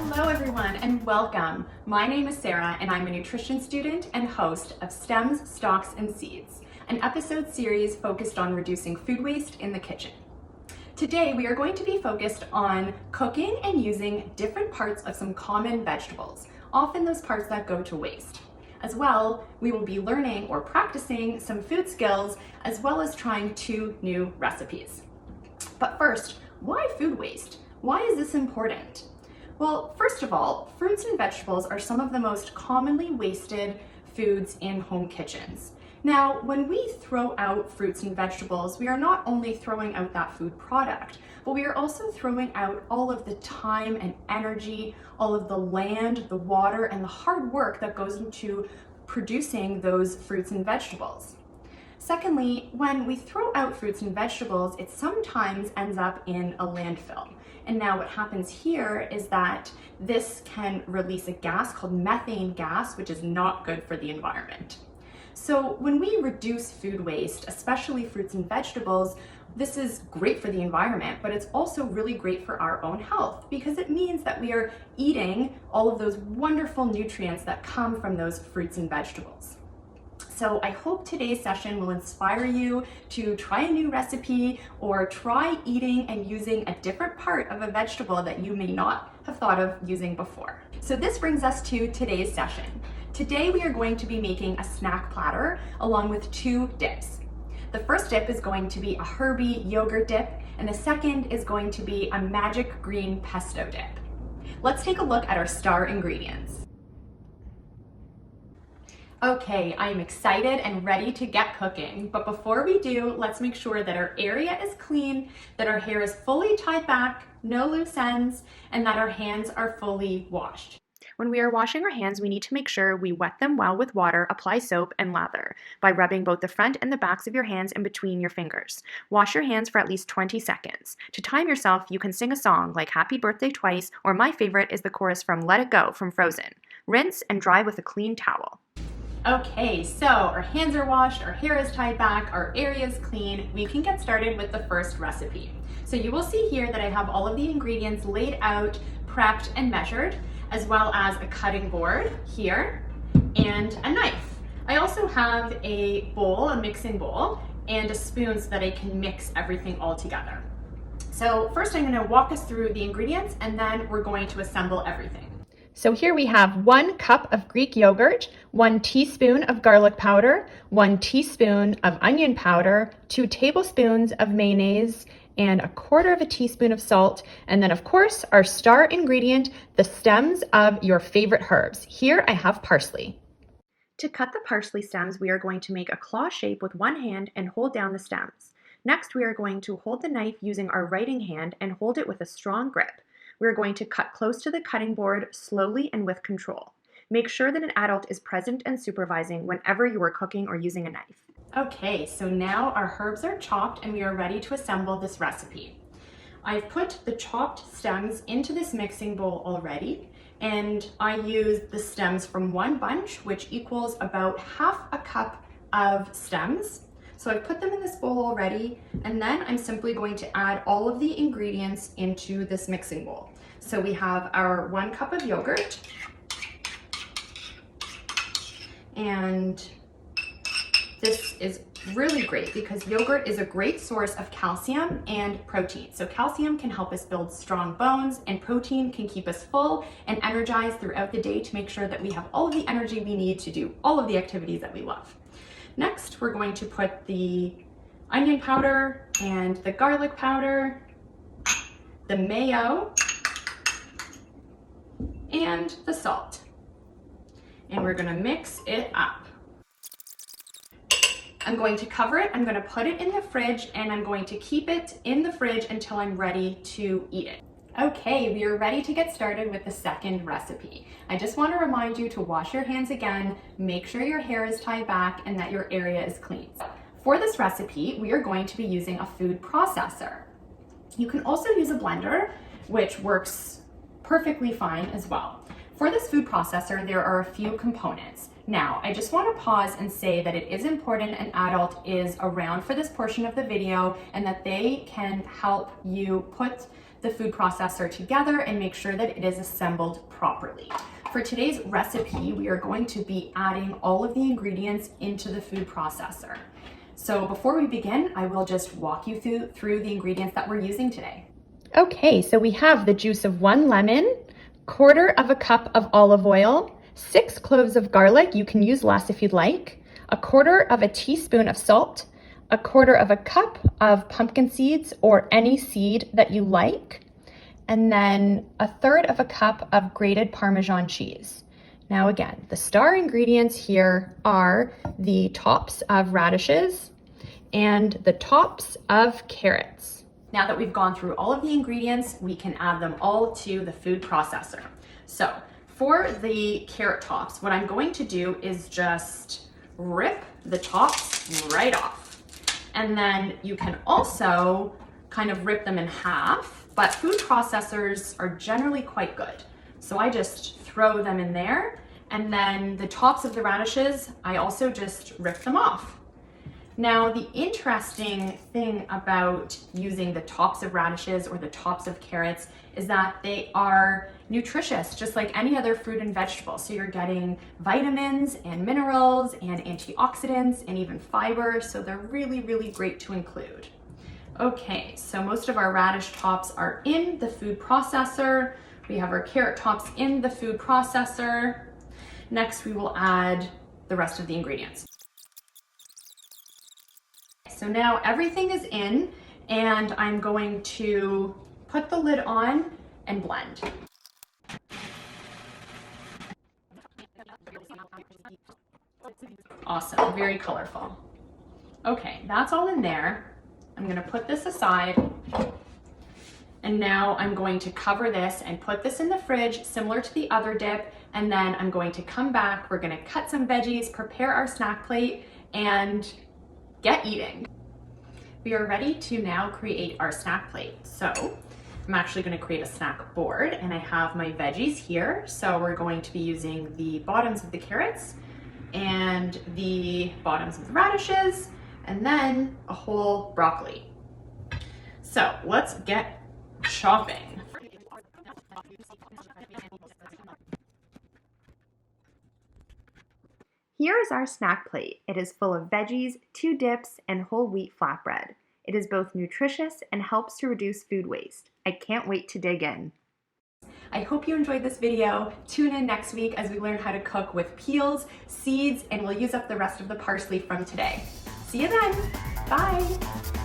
Hello everyone and welcome. My name is Sarah and I'm a nutrition student and host of Stems, Stalks, and Seeds, an episode series focused on reducing food waste in the kitchen. Today we are going to be focused on cooking and using different parts of some common vegetables, often those parts that go to waste. As well, we will be learning or practicing some food skills as well as trying 2 new recipes. But first, why food waste? Why is this important? Well, first of all, fruits and vegetables are some of the most commonly wasted foods in home kitchens. Now, when we throw out fruits and vegetables, we are not only throwing out that food product, but we are also throwing out all of the time and energy, all of the land, the water, and the hard work that goes into producing those fruits and vegetables. Secondly, when we throw out fruits and vegetables, it sometimes ends up in a landfill. And now what happens here is that this can release a gas called methane gas, which is not good for the environment. So when we reduce food waste, especially fruits and vegetables, this is great for the environment, but it's also really great for our own health because it means that we are eating all of those wonderful nutrients that come from those fruits and vegetables. So I hope today's session will inspire you to try a new recipe or try eating and using a different part of a vegetable that you may not have thought of using before. So this brings us to today's session. Today we are going to be making a snack platter along with 2 dips. The first dip is going to be a herby yogurt dip, and the second is going to be a magic green pesto dip. Let's take a look at our star ingredients. Okay, I am excited and ready to get cooking, but before we do, let's make sure that our area is clean, that our hair is fully tied back, no loose ends, and that our hands are fully washed. When we are washing our hands, we need to make sure we wet them well with water, apply soap, and lather by rubbing both the front and the backs of your hands in between your fingers. Wash your hands for at least 20 seconds. To time yourself, you can sing a song like Happy Birthday Twice, or my favorite is the chorus from Let It Go from Frozen. Rinse and dry with a clean towel. Okay, so our hands are washed, our hair is tied back, our area is clean. We can get started with the first recipe. So you will see here that I have all of the ingredients laid out, prepped, and measured, as well as a cutting board here and a knife. I also have a bowl, a mixing bowl, and a spoon so that I can mix everything all together. So first I'm going to walk us through the ingredients and then we're going to assemble everything. So here we have 1 cup of Greek yogurt, 1 teaspoon of garlic powder, 1 teaspoon of onion powder, 2 tablespoons of mayonnaise, and 1/4 teaspoon of salt. And then of course, our star ingredient, the stems of your favorite herbs. Here I have parsley. To cut the parsley stems, we are going to make a claw shape with one hand and hold down the stems. Next, we are going to hold the knife using our writing hand and hold it with a strong grip. We're going to cut close to the cutting board slowly and with control. Make sure that an adult is present and supervising whenever you are cooking or using a knife. Okay, so now our herbs are chopped and we are ready to assemble this recipe. I've put the chopped stems into this mixing bowl already, and I used the stems from 1 bunch, which equals about 1/2 cup of stems. So I've put them in this bowl already, and then I'm simply going to add all of the ingredients into this mixing bowl. So we have our 1 cup of yogurt, and this is really great because yogurt is a great source of calcium and protein. So calcium can help us build strong bones, and protein can keep us full and energized throughout the day to make sure that we have all of the energy we need to do all of the activities that we love. Next, we're going to put the onion powder and the garlic powder, the mayo, and the salt. And we're going to mix it up. I'm going to cover it, I'm going to put it in the fridge, and I'm going to keep it in the fridge until I'm ready to eat it. Okay, we are ready to get started with the second recipe. I just want to remind you to wash your hands again, make sure your hair is tied back, and that your area is clean. For this recipe, we are going to be using a food processor. You can also use a blender, which works perfectly fine as well. For this food processor, there are a few components. Now, I just want to pause and say that it is important an adult is around for this portion of the video and that they can help you put the food processor together and make sure that it is assembled properly. For today's recipe, we are going to be adding all of the ingredients into the food processor. So before we begin, I will just walk you through the ingredients that we're using today. Okay, so we have the juice of 1 lemon, 1/4 of a cup of olive oil, 6 cloves of garlic, you can use less if you'd like, 1/4 of a teaspoon of salt, 1/4 of a cup of pumpkin seeds or any seed that you like, and then 1/3 of a cup of grated Parmesan cheese. Now again, the star ingredients here are the tops of radishes and the tops of carrots. Now that we've gone through all of the ingredients, we can add them all to the food processor. So for the carrot tops, what I'm going to do is just rip the tops right off. And then you can also kind of rip them in half, but food processors are generally quite good. So I just throw them in there, and then the tops of the radishes, I also just rip them off. Now, the interesting thing about using the tops of radishes or the tops of carrots is that they are nutritious, just like any other fruit and vegetable. So you're getting vitamins and minerals and antioxidants and even fiber. So they're really, really great to include. Okay, so most of our radish tops are in the food processor. We have our carrot tops in the food processor. Next, we will add the rest of the ingredients. So now everything is in, and I'm going to put the lid on and blend. Awesome, very colorful. Okay, that's all in there. I'm gonna put this aside, and now I'm going to cover this and put this in the fridge, similar to the other dip, and then I'm going to come back, we're gonna cut some veggies, prepare our snack plate, and get eating. We are ready to now create our snack plate. So I'm actually going to create a snack board, and I have my veggies here. So we're going to be using the bottoms of the carrots and the bottoms of the radishes, and then a whole broccoli. So let's get chopping. Here is our snack plate. It is full of veggies, 2 dips, and whole wheat flatbread. It is both nutritious and helps to reduce food waste. I can't wait to dig in. I hope you enjoyed this video. Tune in next week as we learn how to cook with peels, seeds, and we'll use up the rest of the parsley from today. See you then. Bye.